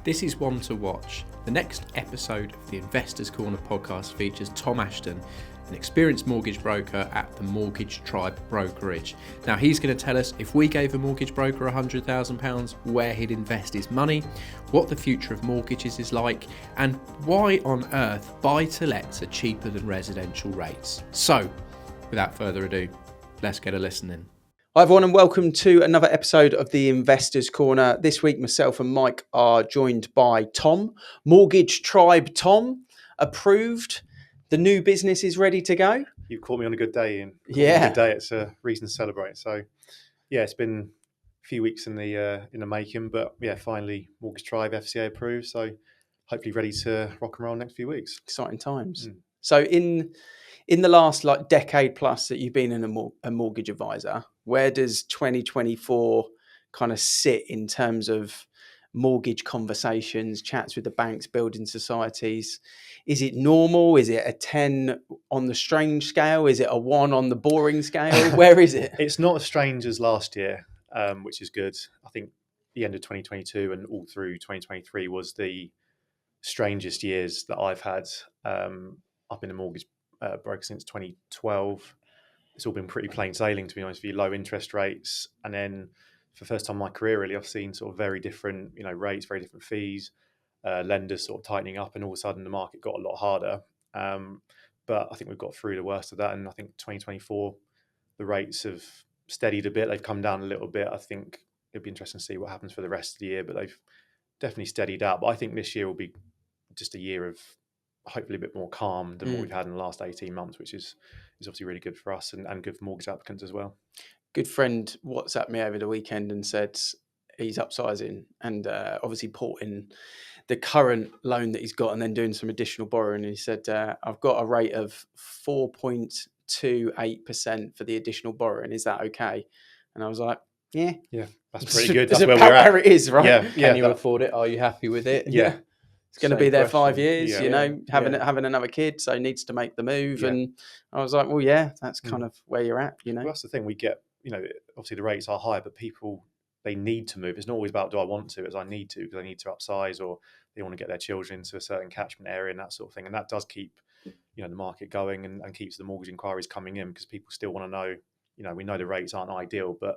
This is one to watch. The next episode of the Investors Corner podcast features Tom Ashton, an experienced mortgage broker at the Mortgage Tribe Brokerage. Now, he's going to tell us if we gave a mortgage broker £100,000, where he'd invest his money, what the future of mortgages is like, and why on earth buy-to-lets are cheaper than residential rates. So, without further ado, let's get a listen in. Hi everyone and welcome to another episode of the Investors Corner. This week myself and Mike are joined by Tom. Mortgage Tribe Tom, approved. The new business is ready to go. You caught me on a good day, Ian. Yeah. A good day. It's a reason to celebrate. So yeah, it's been a few weeks in the making, but yeah, finally Mortgage Tribe FCA approved. So hopefully ready to rock and roll next few weeks. Exciting times. So in the last decade plus that you've been a mortgage advisor, where does 2024 kind of sit in terms of mortgage conversations, chats with the banks, building societies? Is it normal? Is it a 10 on the strange scale? Is it a 1 on the boring scale? Where is it? It's not as strange as last year, which is good. I think the end of 2022 and all through 2023 was the strangest years that I've had. I've been a mortgage broker since 2012. It's all been pretty plain sailing, to be honest with you. Low interest rates, and then for the first time in my career, really, I've seen sort of very different, rates, very different fees, lenders sort of tightening up, and all of a sudden the market got a lot harder. But I think we've got through the worst of that, and I think 2024, the rates have steadied a bit. They've come down a little bit. I think it'd be interesting to see what happens for the rest of the year, but they've definitely steadied out. But I think this year will be just a year of hopefully a bit more calm than what we've had in the last 18 months, which is obviously really good for us and good for mortgage applicants as well. Good friend WhatsApped me over the weekend and said he's upsizing and obviously porting the current loan that he's got and then doing some additional borrowing. And he said, I've got a rate of 4.28% for the additional borrowing. Is that okay? And I was like, yeah, that's pretty good. That's where we're at. Where it is, right? Yeah. Can you afford it? Are you happy with it? Yeah. It's going to be there 5 years, having another kid, so he needs to make the move. Yeah. And I was like, well, yeah, that's kind of where you're at, Well, that's the thing we get, obviously the rates are high, but people, they need to move. It's not always about, do I want to, it's I need to, because I need to upsize, or they want to get their children into a certain catchment area and that sort of thing. And that does keep, the market going and keeps the mortgage inquiries coming in, because people still want to know, we know the rates aren't ideal, but,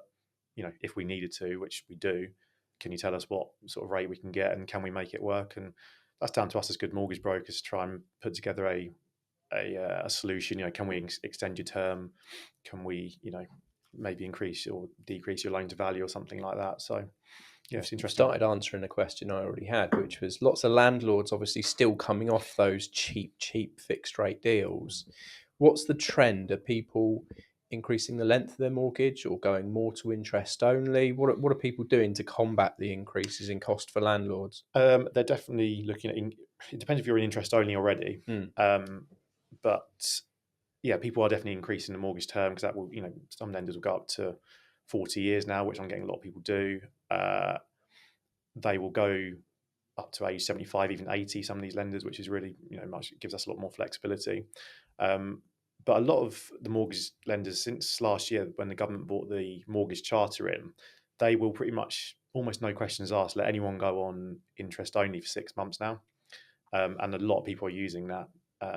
if we needed to, which we do, can you tell us what sort of rate we can get and can we make it work? And that's down to us as good mortgage brokers to try and put together a solution. Can we extend your term? Can we, maybe increase or decrease your loan to value or something like that? So, yeah, it's interesting. Started answering a question I already had, which was lots of landlords obviously still coming off those cheap fixed rate deals. What's the trend? Are people increasing the length of their mortgage or going more to interest only? What are people doing to combat the increases in cost for landlords? They're definitely looking at, it depends if you're in interest only already. But yeah, people are definitely increasing the mortgage term, because that will, some lenders will go up to 40 years now, which I'm getting a lot of people do. They will go up to age 75, even 80, some of these lenders, which is really, gives us a lot more flexibility. But a lot of the mortgage lenders since last year, when the government brought the mortgage charter in, they will pretty much, almost no questions asked, let anyone go on interest only for 6 months now. And a lot of people are using that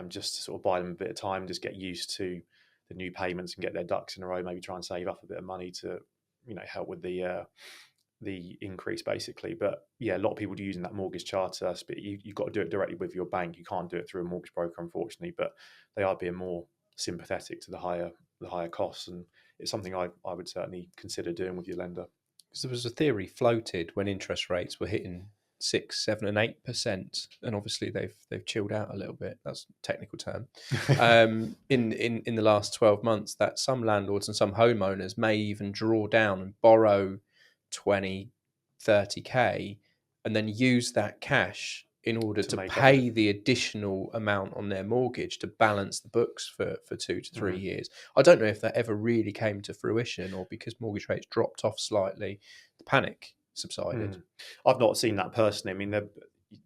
just to sort of buy them a bit of time, just get used to the new payments and get their ducks in a row, maybe try and save up a bit of money to, help with the increase basically. But yeah, a lot of people are using that mortgage charter, but you've got to do it directly with your bank. You can't do it through a mortgage broker, unfortunately, but they are being more sympathetic to the higher costs, and it's something I would certainly consider doing with your lender. Because there was a theory floated when interest rates were hitting 6, 7, and 8%, and obviously they've chilled out a little bit. That's a technical term. In the last 12 months, that some landlords and some homeowners may even draw down and borrow 20, 30k, and then use that cash in order to pay the additional amount on their mortgage to balance the books for 2 to 3 years. I don't know if that ever really came to fruition, or because mortgage rates dropped off slightly, the panic subsided. I've not seen that personally. I mean,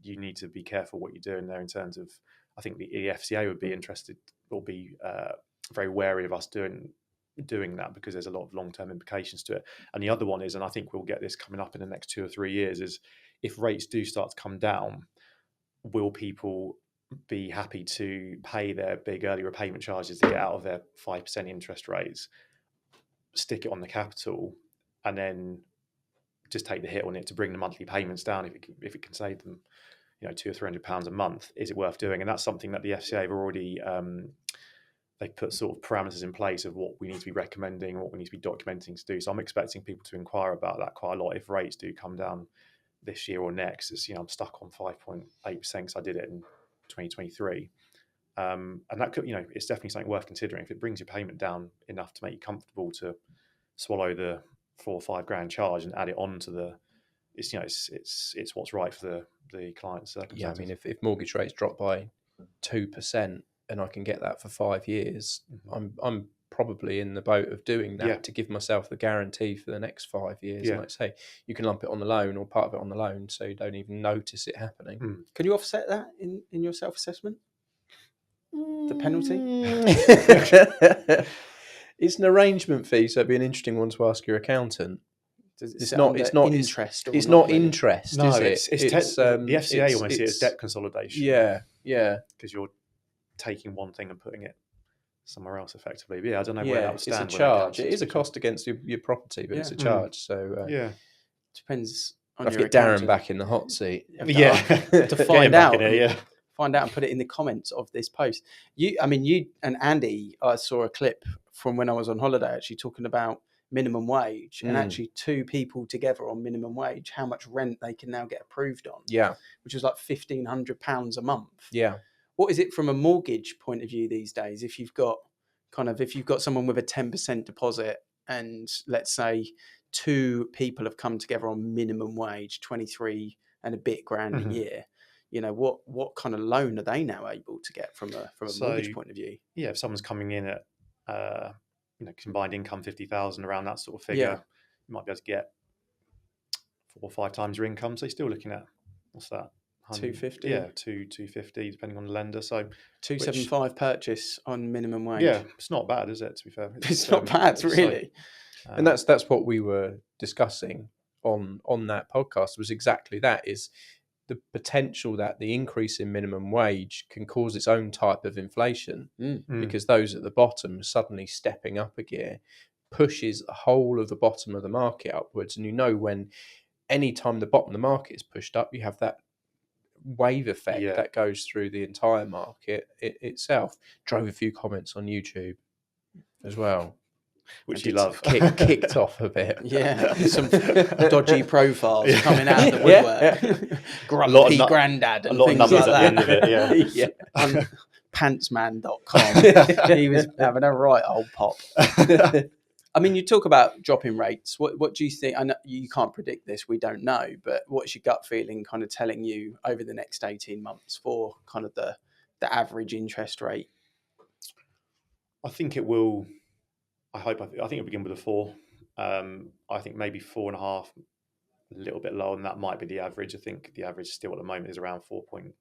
you need to be careful what you're doing there in terms of, I think the FCA would be interested or be very wary of us doing that, because there's a lot of long-term implications to it. And the other one is, and I think we'll get this coming up in the next 2 or 3 years, is if rates do start to come down, will people be happy to pay their big early repayment charges to get out of their 5% interest rates, stick it on the capital, and then just take the hit on it to bring the monthly payments down if it can save them, £200 or £300 a month? Is it worth doing? And that's something that the FCA have already they put sort of parameters in place of what we need to be recommending, what we need to be documenting to do. So I'm expecting people to inquire about that quite a lot if rates do come down this year or next. It's, I'm stuck on 5.8% because I did it in 2023. And that could, it's definitely something worth considering. If it brings your payment down enough to make you comfortable to swallow the $4 or $5 grand charge and add it on to the, it's what's right for the client's circumstances. Yeah, I mean, if mortgage rates drop by 2% and I can get that for 5 years, I'm probably in the boat of doing that to give myself the guarantee for the next 5 years. And like I say, you can lump it on the loan or part of it on the loan, so you don't even notice it happening. Can you offset that in your self-assessment? The penalty? It's an arrangement fee, so it'd be an interesting one to ask your accountant. It's not interest. It's not interest, no, is it? It's the FCA almost see it as debt consolidation. Yeah, because you're taking one thing and putting it somewhere else effectively. But I don't know where that would stand. It's a charge. It is a cost against your property, but it's a charge. So depends on I'll your get Darren back in the hot seat. To find out. Find out and put it in the comments of this post. You and Andy, I saw a clip from when I was on holiday actually talking about minimum wage and actually 2 people together on minimum wage, how much rent they can now get approved on. Yeah. Which is like £1,500 a month. Yeah. What is it from a mortgage point of view these days? If you've got someone with a 10% deposit and let's say 2 people have come together on minimum wage, 23 and a bit grand a year, what kind of loan are they now able to get from a mortgage point of view? Yeah, if someone's coming in at combined income 50,000, around that sort of figure, you might be able to get 4 or 5 times your income. So you're still looking at, what's that? 250. Yeah, 250 depending on the lender. So 275 purchase on minimum wage. Yeah, it's not bad, is it? To be fair, it's not bad, really. And that's what we were discussing on that podcast, was exactly that, is the potential that the increase in minimum wage can cause its own type of inflation, because those at the bottom suddenly stepping up a gear pushes the whole of the bottom of the market upwards. And when any time the bottom of the market is pushed up, you have that wave effect that goes through the entire market itself. Drove a few comments on YouTube as well, which you love. Kicked off a bit. Yeah, some dodgy profiles coming out of the woodwork. Grumpy granddad and a lot things of numbers like at that. the end of it. On pantsman.com. He was having a right old pop. I mean, you talk about dropping rates. What do you think? I know you can't predict this. We don't know. But what's your gut feeling kind of telling you over the next 18 months for kind of the average interest rate? I think it will. I think it'll begin with a 4. I think maybe 4.5, a little bit lower than that might be the average. I think the average still at the moment is around 4.75,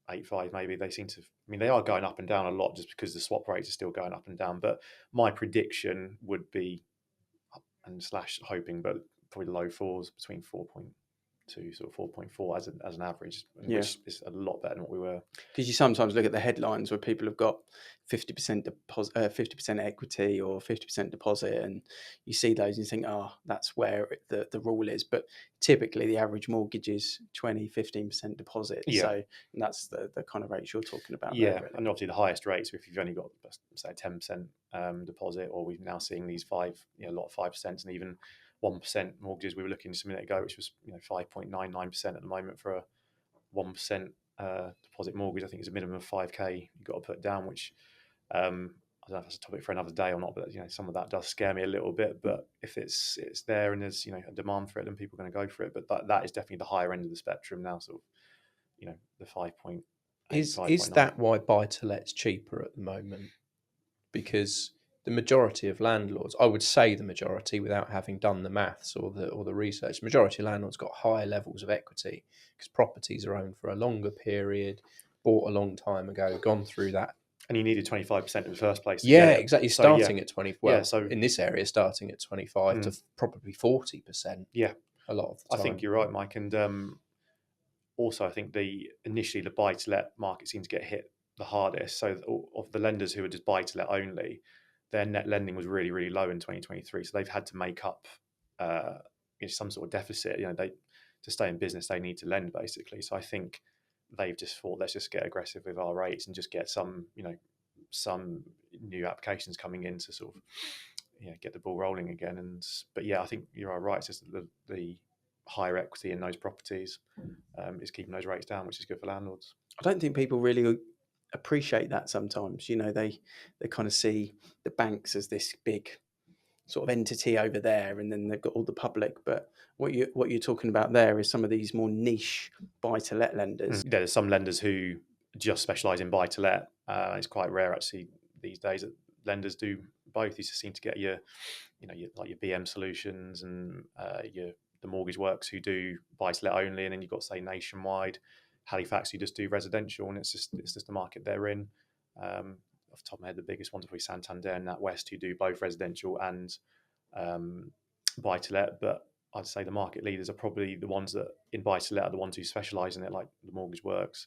4.85 maybe. They seem to, they are going up and down a lot just because the swap rates are still going up and down. But my prediction would be, and / hoping, but probably low 4s, between 4.2 sort of 4.4 as an average, which is a lot better than what we were. Because you sometimes look at the headlines where people have got 50% deposit, 50% equity or 50% deposit, and you see those and you think, that's where the rule is. But typically the average mortgage is 20-15% deposit. So that's the kind of rates you're talking about. Yeah, there, really. And obviously the highest rates, if you've only got say 10% deposit, or we're now seeing these a lot of 5% and even 1% mortgages. We were looking just a minute ago, which was 5.99% at the moment for a 1% deposit mortgage. I think it's a minimum of 5k you've got to put down, which I don't know if that's a topic for another day or not, but some of that does scare me a little bit. But if it's there and there's a demand for it, then people are going to go for it. But that is definitely the higher end of the spectrum now, sort of the 5.8. Is that why buy-to-let's cheaper at the moment? Because the majority of landlords, I would say the majority, without having done the maths or the research, the majority of landlords got higher levels of equity because properties are owned for a longer period, bought a long time ago, gone through that. And you needed 25% in the first place. Exactly. Starting at 20. Well, in this area, starting at 25 to probably 40%. Yeah. a lot of the time. I think you're right, Mike. And also, I think initially the buy-to-let market seemed to get hit the hardest. So of the lenders who were just buy-to-let only, their net lending was really, really low in 2023. So they've had to make up some sort of deficit. To stay in business, they need to lend basically. So I think they've just thought, let's just get aggressive with our rates and just get some new applications coming in to sort of get the ball rolling again. But I think you're right. It's just the higher equity in those properties is keeping those rates down, which is good for landlords. I don't think people really appreciate that sometimes. They kind of see the banks as this big sort of entity over there, and then they've got all the public. But what you're talking about there is some of these more niche buy-to-let lenders. There's some lenders who just specialise in buy-to-let. It's quite rare actually these days that lenders do both. You just seem to get your BM Solutions and the Mortgage Works who do buy-to-let only, and then you've got, say, Nationwide, Halifax who just do residential, and it's just the market they're in. Off the top of my head, the biggest ones are probably Santander and NatWest, who do both residential and buy-to-let. But I'd say the market leaders are probably the ones that in buy-to-let are the ones who specialise in it, like the Mortgage Works,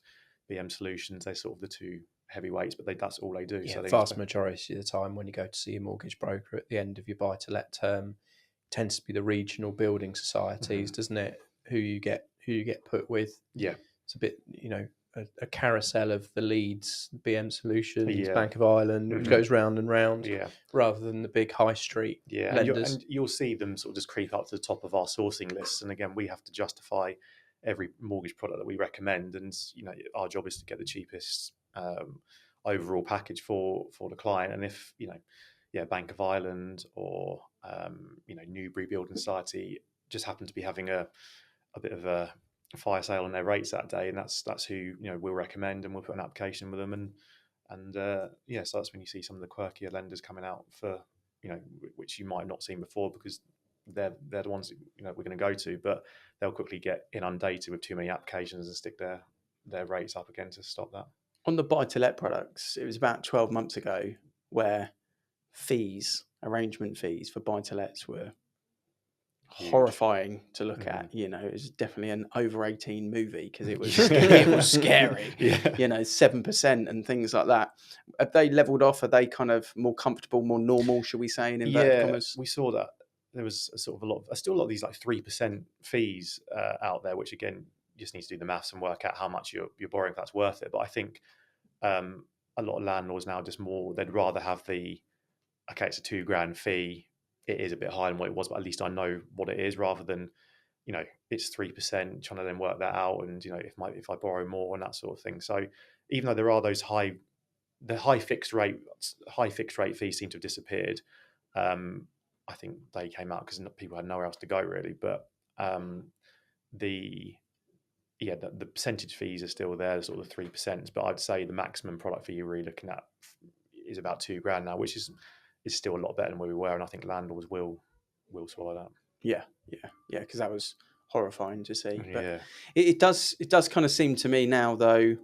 BM Solutions. They're sort of the two heavyweights, but that's all they do. Yeah, so vast majority of the time when you go to see a mortgage broker at the end of your buy-to-let term, it tends to be the regional building societies, doesn't it? Who you get put with. Yeah, it's a bit a carousel of the Leeds, BM Solutions, Bank of Ireland, which goes round and round, rather than the big high street lenders. And you'll see them sort of just creep up to the top of our sourcing lists. And again, we have to justify every mortgage product that we recommend, and our job is to get the cheapest overall package for the client. And if Bank of Ireland or Newbury Building Society just happen to be having a bit of a fire sale on their rates that day, and that's who we'll recommend, and we'll put an application with them, and so that's when you see some of the quirkier lenders coming out for which you might have not seen before, because they're the ones that we're going to go to, but they'll quickly get inundated with too many applications and stick their rates up again to stop that. On the buy-to-let products, it was about 12 months ago where arrangement fees for buy-to-lets were horrifying to look at. It was definitely an over 18 movie, because it was scary. 7% and things like that. Have they leveled off? Are they kind of more comfortable, more normal, should we say, in inverted commas? We saw that there was still a lot of these like 3% fees out there, which again you just need to do the maths and work out how much you're borrowing, if that's worth it. But I think a lot of landlords now they'd rather have it's a $2,000 fee. It is a bit higher than what it was, but at least I know what it is, rather than it's 3%, trying to then work that out, and if I borrow more and that sort of thing. So even though there are those high fixed rate fees seem to have disappeared, I think they came out because people had nowhere else to go really. But the percentage fees are still there, sort of 3%. But I'd say the maximum product fee you're really looking at is about $2,000 now, which is still a lot better than where we were, and I think landlords will swallow that. Yeah, because that was horrifying to see. But it does kind of seem to me now, though,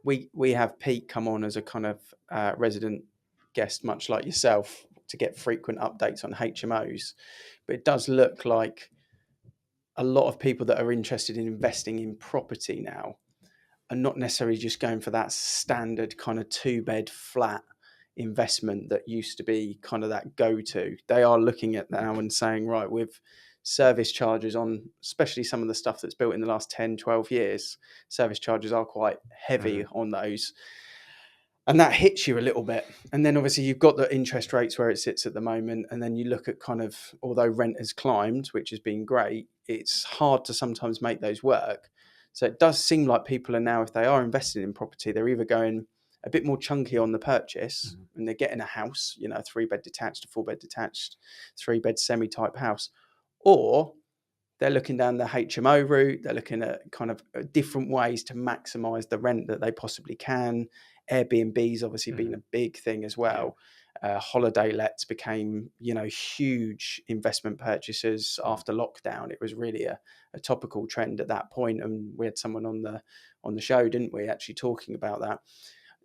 we have Pete come on as a kind of resident guest, much like yourself, to get frequent updates on HMOs. But it does look like a lot of people that are interested in investing in property now are not necessarily just going for that standard kind of 2-bed flat investment that used to be kind of that go-to. They are looking at now and saying, right, with service charges on, especially some of the stuff that's built in the last 10, 12 years, service charges are quite heavy on those. And that hits you a little bit. And then obviously you've got the interest rates where it sits at the moment. And then you look at kind of, although rent has climbed, which has been great, it's hard to sometimes make those work. So it does seem like people are now, if they are investing in property, they're either going a bit more chunky on the purchase, and they're getting a house, a 3-bed detached, a 4-bed detached, 3-bed semi-type house, or they're looking down the HMO route. They're looking at kind of different ways to maximize the rent that they possibly can. Airbnb's obviously been a big thing as well. Holiday lets became, huge investment purchases after lockdown. It was really a topical trend at that point, and we had someone on the show, didn't we, actually talking about that.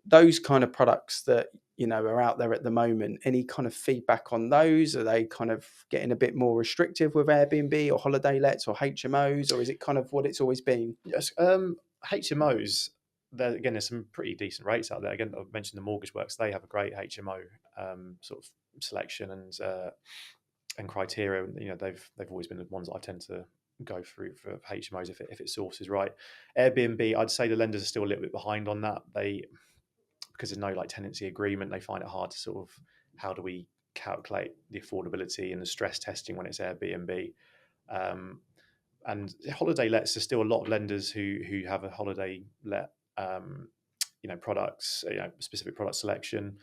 those kind of products that, you know, are out there at the moment, any kind of feedback on those? Are they kind of getting a bit more restrictive with Airbnb or holiday lets or HMOs, or is it kind of what it's always been? Yes, HMOs. There's some pretty decent rates out there. Again, I've mentioned the Mortgage Works. They have a great HMO sort of selection and criteria. You know, they've always been the ones that I tend to go through for HMOs if it sources right. Airbnb, I'd say the lenders are still a little bit behind on that. Because there's no like tenancy agreement, they find it hard to sort of, how do we calculate the affordability and the stress testing when it's Airbnb. And holiday lets, there's still a lot of lenders who have a holiday let products, specific product selection.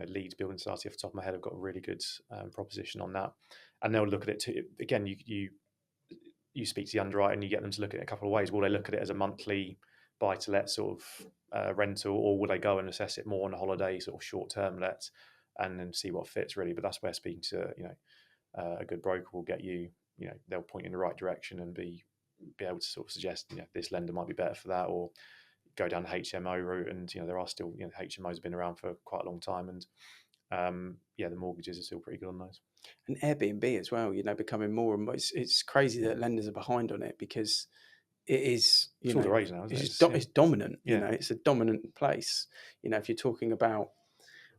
Leeds Building Society, off the top of my head, have got a really good proposition on that, and they'll look at it too. Again, you speak to the underwriter and you get them to look at it a couple of ways. Will they look at it as a monthly buy to let sort of rental, or will they go and assess it more on a holiday sort of short term let, and then see what fits really? But that's where speaking to a good broker will get you. They'll point you in the right direction and be able to sort of suggest this lender might be better for that, or go down the HMO route. And there are still HMOs have been around for quite a long time, and the mortgages are still pretty good on those. And Airbnb as well, becoming more and more. It's crazy that lenders are behind on it, because it is, it's all the rage now, isn't it? It's dominant. It's a dominant place. If you're talking about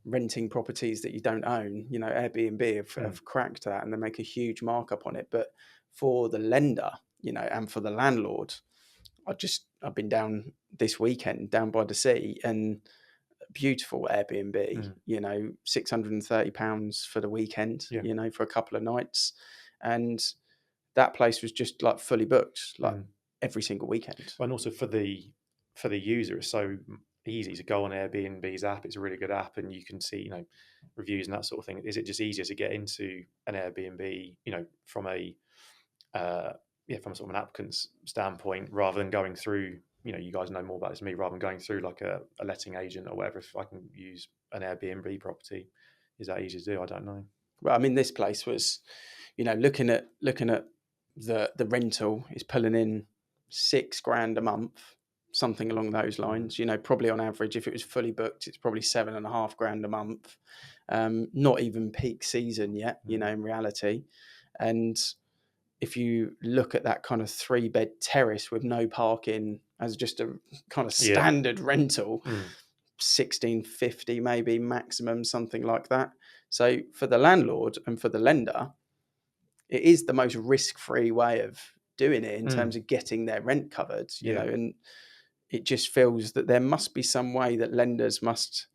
renting properties that you don't own, Airbnb have cracked that, and they make a huge markup on it. But for the lender, and for the landlord, I've been down this weekend down by the sea, and beautiful Airbnb, £630 for the weekend, for a couple of nights. And that place was just like fully booked, like every single weekend. And also for the user, it's so easy to go on Airbnb's app. It's a really good app, and you can see, reviews and that sort of thing. Is it just easier to get into an Airbnb, from a from sort of an applicant's standpoint, rather than going through, you guys know more about this than me, rather than going through like a letting agent or whatever? If I can use an Airbnb property, is that easy to do? I don't know. Well, I mean, this place was, looking at the rental is pulling in $6,000 a month, something along those lines. Probably on average, if it was fully booked, it's probably $7,500 a month. Not even peak season yet, in reality. And if you look at that kind of 3-bed terrace with no parking as just a kind of standard rental, $1,650 maybe maximum, something like that. So for the landlord and for the lender, it is the most risk-free way of doing it in terms of getting their rent covered, and it just feels that there must be some way that lenders must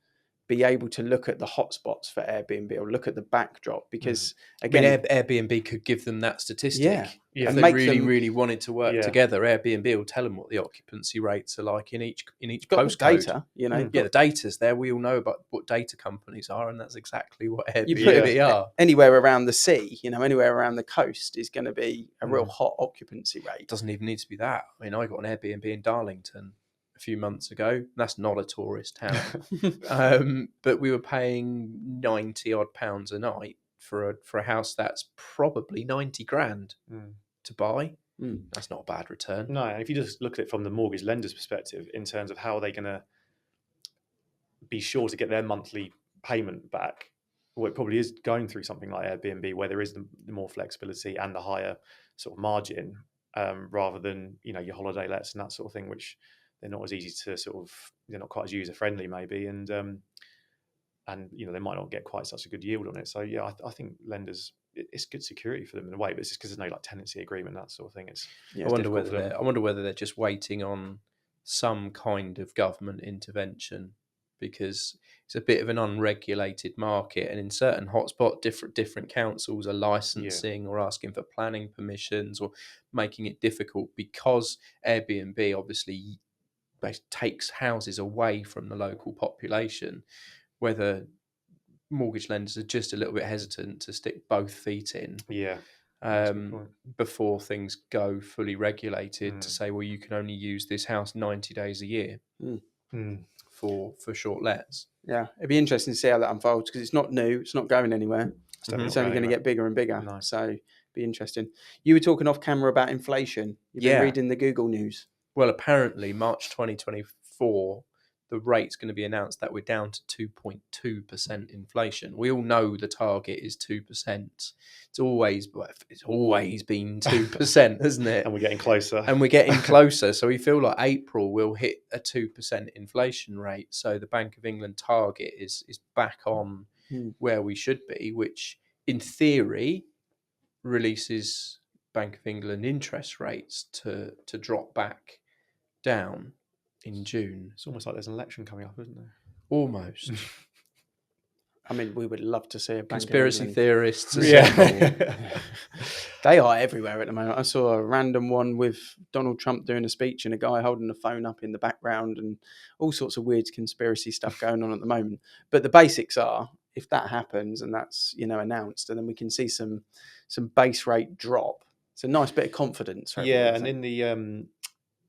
be able to look at the hotspots for Airbnb, or look at the backdrop, because again, Airbnb could give them that statistic. If and they make really wanted to work together, Airbnb will tell them what the occupancy rates are like in each postcode. Data, the data's there. We all know about what data companies are, and that's exactly what Airbnb are. Anywhere around the sea, anywhere around the coast is going to be a real hot occupancy rate. It doesn't even need to be that. I mean, I got an Airbnb in Darlington a few months ago. That's not a tourist town, but we were paying £90 odd a night for a house that's probably $90,000 to buy. That's not a bad return. No, and if you just look at it from the mortgage lender's perspective, in terms of how are they going to be sure to get their monthly payment back, well, it probably is going through something like Airbnb, where there is the more flexibility and the higher sort of margin, rather than your holiday lets and that sort of thing, which they're not as easy to they're not quite as user friendly maybe, and they might not get quite such a good yield on it. So I think lenders, it's good security for them in a way, but it's just because there's no like tenancy agreement, that sort of thing. I wonder whether they're just waiting on some kind of government intervention, because it's a bit of an unregulated market, and in certain hotspots, different councils are licensing or asking for planning permissions or making it difficult, because Airbnb obviously takes houses away from the local population. Whether mortgage lenders are just a little bit hesitant to stick both feet in before things go fully regulated, to say, well, you can only use this house 90 days a year for short lets. Yeah, it'd be interesting to see how that unfolds, because it's not new, it's not going anywhere. It's only going to get bigger and bigger. No. So it'd be interesting. You were talking off camera about inflation. You've been reading the Google news. Well, apparently March 2024, the rate's going to be announced that we're down to 2.2% inflation. We all know the target is 2%. It's always been 2%, hasn't it? And we're getting closer. And we're getting closer. So we feel like April will hit a 2% inflation rate. So the Bank of England target is back on where we should be, which in theory releases Bank of England interest rates to drop back down in June. It's almost like there's an election coming up, isn't there? Almost. I mean, we would love to see a Conspiracy Bank of theorists. They are everywhere at the moment. I saw a random one with Donald Trump doing a speech and a guy holding the phone up in the background and all sorts of weird conspiracy stuff going on at the moment. But the basics are, if that happens and that's, announced, and then we can see some base rate drop. It's a nice bit of confidence. Yeah, and in the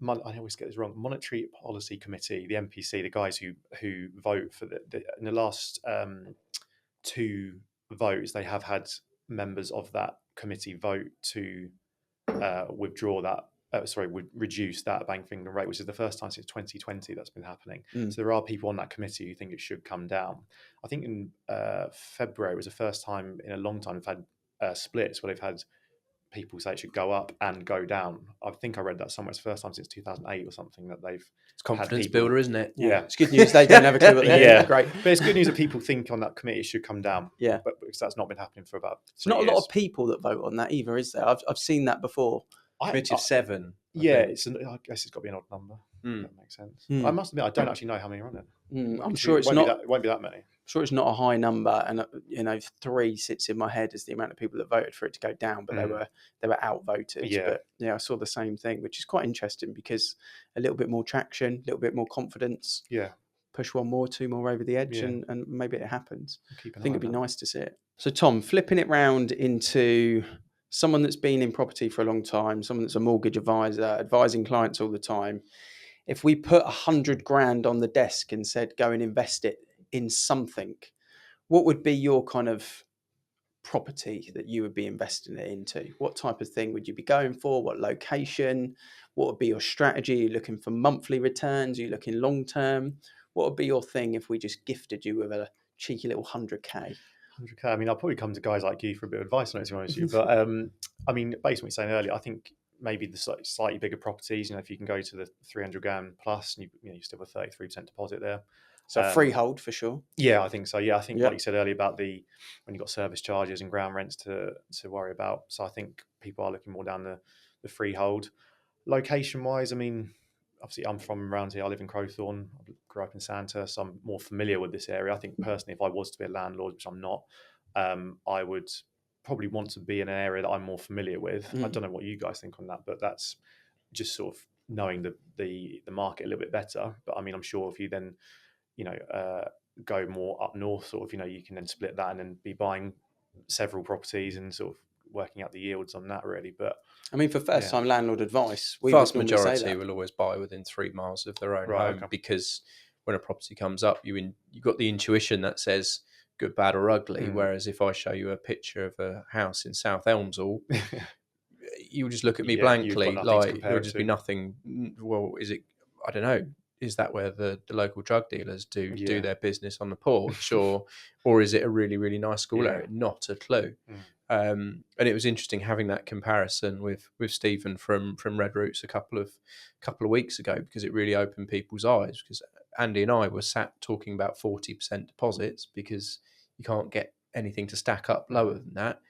I always get this wrong. Monetary Policy Committee, the MPC, the guys who vote for in the last 2 votes, they have had members of that committee vote to withdraw that. Would reduce that Bank of England rate, which is the first time since 2020 that's been happening. So there are people on that committee who think it should come down. I think in February was the first time in a long time they've had splits where they've had people say it should go up and go down. I think I read that somewhere. It's the first time since 2008 or something that they've. It's confidence builder, isn't it? Yeah, it's good news. They don't have a clue what they're doing. Great, but it's good news that people think on that committee it should come down. Yeah, but because that's not been happening for about. It's not a lot of people that vote on that either, is there? I've seen that before. Committee of 7. I guess it's got to be an odd number. That makes sense. I must admit, I don't actually know how many are on it. I'm sure it won't be that many. I'm sure it's not a high number, and 3 sits in my head as the amount of people that voted for it to go down, but they were outvoted. Yeah. But I saw the same thing, which is quite interesting because a little bit more traction, a little bit more confidence. Yeah. Push 1 more, 2 more over the edge, and maybe it happens. I think it'd be nice to see it. So Tom, flipping it round into someone that's been in property for a long time, someone that's a mortgage advisor, advising clients all the time. If we put 100 grand on the desk and said, go and invest it in something, what would be your kind of property that you would be investing it into? What type of thing would you be going for? What location? What would be your strategy? Are you looking for monthly returns? Are you looking long term? What would be your thing if we just gifted you with a cheeky little 100k? 100k. I mean, I'll probably come to guys like you for a bit of advice on it, to be honest with you. But I mean, based on what you're saying earlier, I think maybe the slightly bigger properties, if you can go to the 300 grand plus, and you still have a 33% deposit there. So freehold for sure. Yeah, I think so. Yeah, I think like you said earlier about when you've got service charges and ground rents to worry about. So I think people are looking more down the freehold. Location wise, I mean, obviously I'm from around here. I live in Crowthorne. I grew up in Sandhurst, so I'm more familiar with this area. I think personally, if I was to be a landlord, which I'm not, I would probably want to be in an area that I'm more familiar with. I don't know what you guys think on that, but that's just sort of knowing the market a little bit better. But I mean, I'm sure if you then, go more up north, sort of, you can then split that and then be buying several properties and sort of working out the yields on that really. But I mean, for first time landlord advice, vast majority will always buy within 3 miles of their own home. Okay. Because when a property comes up, you've got the intuition that says good, bad or ugly. Whereas if I show you a picture of a house in South Elmsall, you'll just look at me blankly, like there'll just be nothing. Well, is it? I don't know. Is that where the local drug dealers do their business on the porch, or is it a really, really nice school area? Not a clue. And it was interesting having that comparison with Stephen from Red Roots a couple of weeks ago, because it really opened people's eyes. Because Andy and I were sat talking about 40% deposits because you can't get anything to stack up lower than that,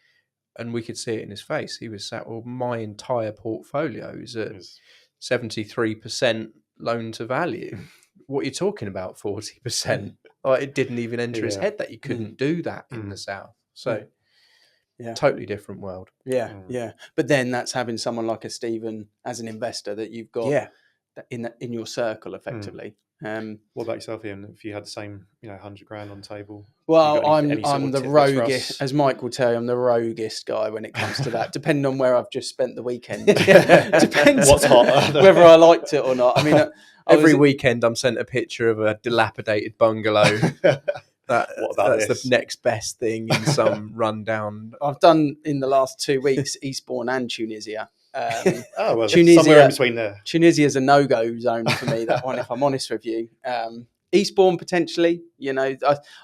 and we could see it in his face. He was sat, well, my entire portfolio is at 73% loan to value. What are you talking about? 40%? It didn't even enter his head that you couldn't do that in the south. So. Yeah. Totally different world. Yeah. But then that's having someone like a Stephen as an investor that you've got in your circle effectively. What about yourself, Ian? If you had the same, 100 grand on the table? Well, I'm the roguest, as Mike will tell you, I'm the roguest guy when it comes to that, depending on where I've just spent the weekend. Depends what's hot, whether I liked it or not. I mean, every weekend I'm sent a picture of a dilapidated bungalow. That's the next best thing in some rundown. I've done in the last 2 weeks Eastbourne and Tunisia. Tunisia, somewhere in between there. Tunisia is a no-go zone for me, that one, if I'm honest with you. Eastbourne potentially, you know,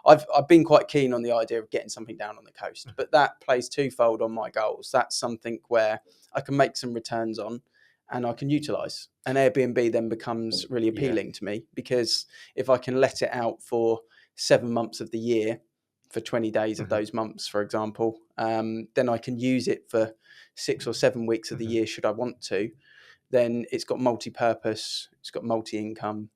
I've been quite keen on the idea of getting something down on the coast, but that plays twofold on my goals. That's something where I can make some returns on and I can utilise. And Airbnb then becomes really appealing to me, because if I can let it out for 7 months of the year, for 20 days of those months, for example, then I can use it for 6 or 7 weeks of the year should I want to. Then it's got multi-purpose, it's got multi-income.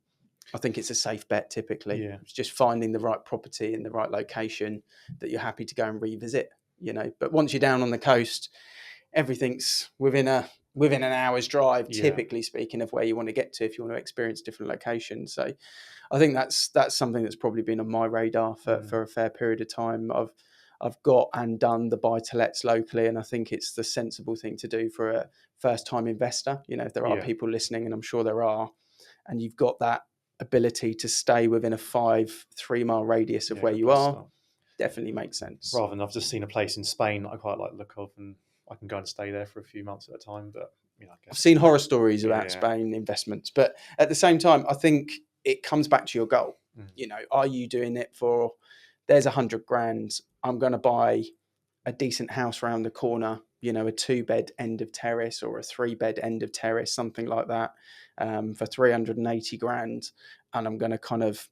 I think it's a safe bet typically. Yeah. It's just finding the right property in the right location that you're happy to go and revisit, you know. But once you're down on the coast, everything's within an hour's drive, typically speaking, of where you want to get to if you want to experience different locations. So I think that's something that's probably been on my radar for a fair period of time. I've got and done the buy-to-lets locally, and I think it's the sensible thing to do for a first-time investor. You know, if there are people listening, and I'm sure there are, and you've got that ability to stay within a 3-mile radius of where you are, definitely makes sense. Rather than, I've just seen a place in Spain that I quite like the look of, and I can go and stay there for a few months at a time. But you know, I guess, I've seen horror stories about Spain investments, but at the same time, I think it comes back to your goal. You know, are you doing it for, there's 100 grand, I'm going to buy a decent house around the corner, you know, a 2-bed end of terrace or a 3-bed end of terrace, something like that, for 380 grand. And I'm going to kind of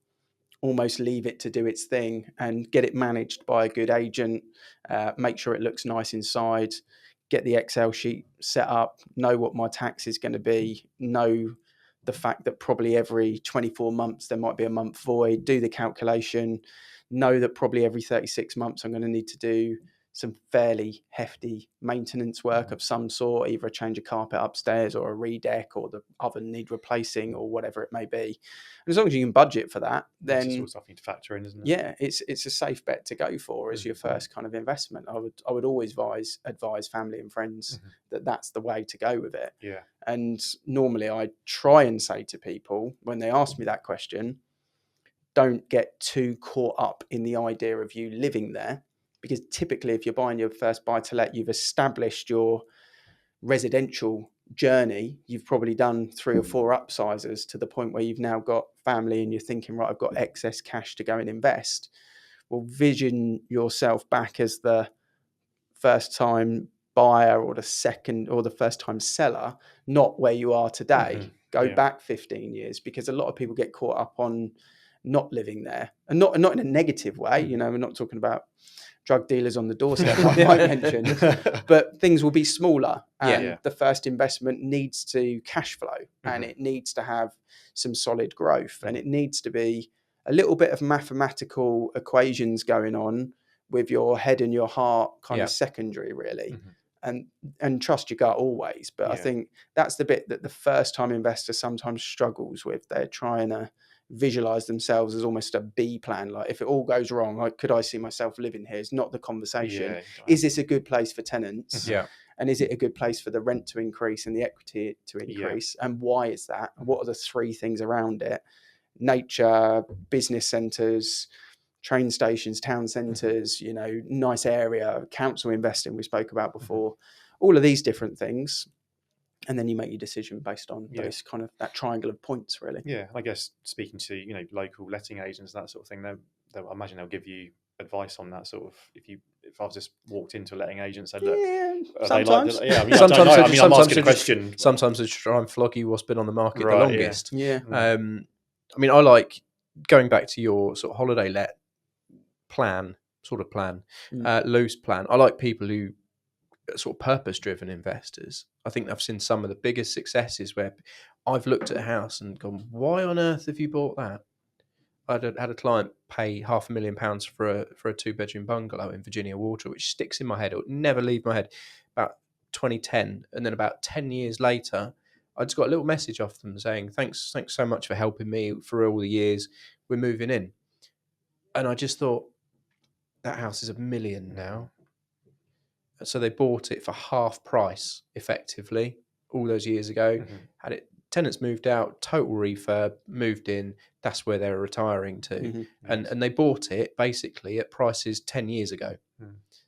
almost leave it to do its thing and get it managed by a good agent, make sure it looks nice inside, get the Excel sheet set up, know what my tax is going to be, know the fact that probably every 24 months there might be a month void, do the calculation, know that probably every 36 months I'm going to need to do some fairly hefty maintenance work of some sort, either a change of carpet upstairs or a redeck, or the oven need replacing, or whatever it may be. And as long as you can budget for that, then it's all stuff you need to factor in, isn't it? Yeah, it's a safe bet to go for as your first kind of investment. I would always advise family and friends that that's the way to go with it. Yeah. And normally I try and say to people when they ask me that question, don't get too caught up in the idea of you living there. Because typically, if you're buying your first buy-to-let, you've established your residential journey. You've probably done 3 or 4 upsizes to the point where you've now got family and you're thinking, right, I've got excess cash to go and invest. Well, vision yourself back as the first-time buyer or the second or the first-time seller, not where you are today. Go back 15 years, because a lot of people get caught up on not living there, and not in a negative way. You know, we're not talking about drug dealers on the doorstep, like Mike mentioned, but things will be smaller, and the first investment needs to cash flow, and it needs to have some solid growth, and it needs to be a little bit of mathematical equations going on with your head and your heart kind of secondary, really. And trust your gut always. But I think that's the bit that the first time investor sometimes struggles with. They're trying to visualize themselves as almost a B plan. Like, if it all goes wrong, like, could I see myself living here? It's not the conversation. Is this a good place for tenants? And is it a good place for the rent to increase and the equity to increase? And why is that? And what are the 3 things around it? Nature, business centers, train stations, town centres, you know, nice area, council investing we spoke about before, all of these different things. And then you make your decision based on those kind of, that triangle of points, really. Yeah, I guess speaking to, you know, local letting agents, that sort of thing, I imagine they'll give you advice on that sort of, if I've just walked into a letting agent and said, look, sometimes. I'm asking a question. Sometimes they try and flog you what's been on the market the longest. Yeah. I mean, I like going back to your sort of holiday let plan, loose plan. I like people who sort of purpose-driven investors. I think I've seen some of the biggest successes where I've looked at a house and gone, why on earth have you bought that? I had a client pay £500,000 for a 2-bedroom bungalow in Virginia Water, which sticks in my head. It would never leave my head. About 2010, and then about 10 years later, I just got a little message off them saying, thanks so much for helping me for all the years. We're moving in. And I just thought, that house is $1 million now. So they bought it for half price, effectively, all those years ago. Had it, tenants moved out, total refurb, moved in. That's where they were retiring to, and they bought it basically at prices 10 years ago.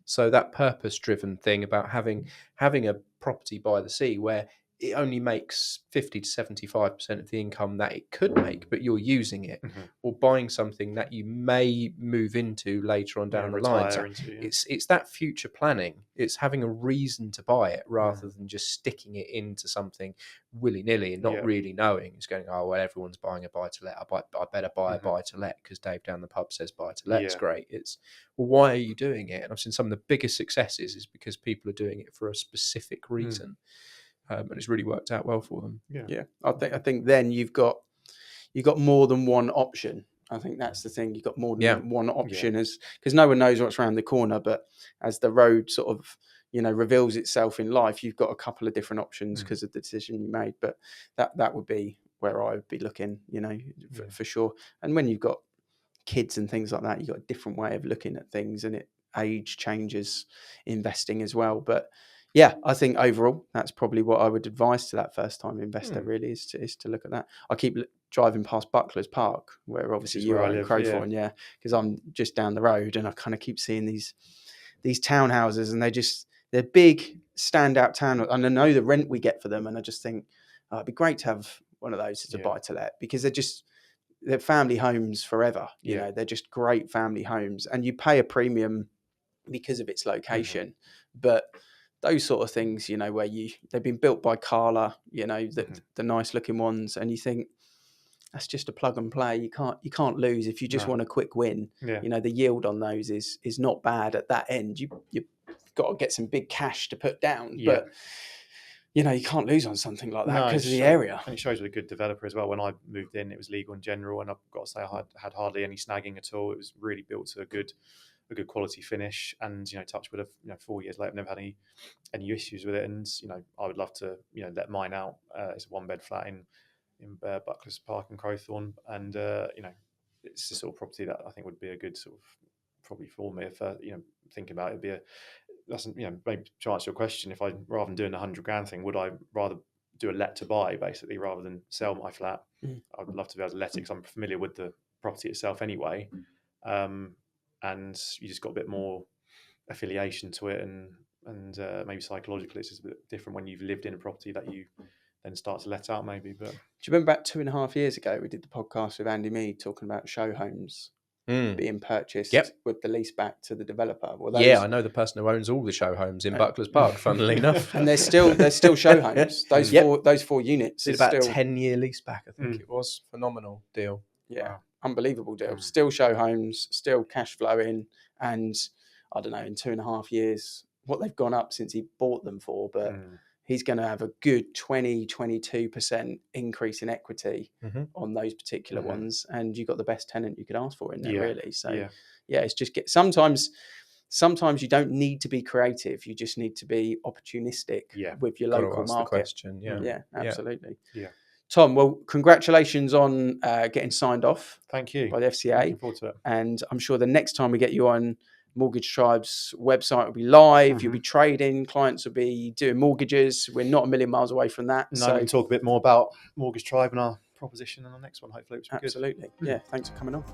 So that purpose-driven thing about having a property by the sea, where it only makes 50 to 75% of the income that it could make, but you're using it, or buying something that you may move into later on down the line. So it's that future planning. It's having a reason to buy it rather than just sticking it into something willy-nilly and not really knowing. It's going, oh, well, everyone's buying a buy-to-let. I better buy a buy-to-let because Dave down the pub says buy-to-let. It's great. It's, well, why are you doing it? And I've seen some of the biggest successes is because people are doing it for a specific reason. And it's really worked out well for them. Yeah. I think then you've got more than one option. I think that's the thing. You've got more than one option, because no one knows what's around the corner. But as the road sort of, reveals itself in life, you've got a couple of different options because of the decision you made. But that would be where I would be looking, for sure. And when you've got kids and things like that, you've got a different way of looking at things, and age changes investing as well. But yeah, I think overall that's probably what I would advise to that first time investor. Really is to look at that. I keep driving past Buckler's Park, where obviously you are in Crowthorne, because I'm just down the road, and I kind of keep seeing these townhouses, and they're big standout town, and I know the rent we get for them, and I just think it'd be great to have one of those as a buy to let, because they're family homes forever. You know, they're just great family homes, and you pay a premium because of its location, but those sort of things, where they've been built by Carla, the nice looking ones, and you think that's just a plug and play. You can't lose if you just want a quick win. The yield on those is not bad at that end. You've got to get some big cash to put down, but you can't lose on something like that because of the area. And it shows with a good developer as well. When I moved in, it was legal in general, and I've got to say I had hardly any snagging at all. It was really built to a good quality finish, and touch wood, 4 years later, I've never had any issues with it. And I would love to let mine out. It's a 1-bed flat in Buckler's Park in Crowthorne, and it's the sort of property that I think would be a good sort of probably for me if thinking about it. Maybe to answer your question, if I rather than doing the $100,000 thing, would I rather do a let to buy basically rather than sell my flat? I would love to be able to let it because I'm familiar with the property itself anyway. And you just got a bit more affiliation to it, and maybe psychologically it's just a bit different when you've lived in a property that you then start to let out maybe. But do you remember about 2.5 years ago we did the podcast with Andy Mead talking about show homes being purchased with the lease back to the developer? Well, I know the person who owns all the show homes in Buckler's Park, funnily enough. And they're still show homes. Those four units. Did about a 10-year lease back, I think it was. Phenomenal deal. Yeah. Wow. Unbelievable deal. Still show homes, still cash flowing, and I don't know, in 2.5 years what they've gone up since he bought them for, but he's going to have a good 22% increase in equity on those particular ones, and you've got the best tenant you could ask for in there, really. So it's just sometimes you don't need to be creative, you just need to be opportunistic with your local market. The question. Yeah, absolutely. Tom, well, congratulations on getting signed off. Thank you. By the FCA. Looking forward to it. And I'm sure the next time we get you on, Mortgage Tribe's website will be live. You'll be trading. Clients will be doing mortgages. We're not a million miles away from that. No, we'll talk a bit more about Mortgage Tribe and our proposition in the next one. Hopefully, which will be absolutely. Good. Yeah, thanks for coming on.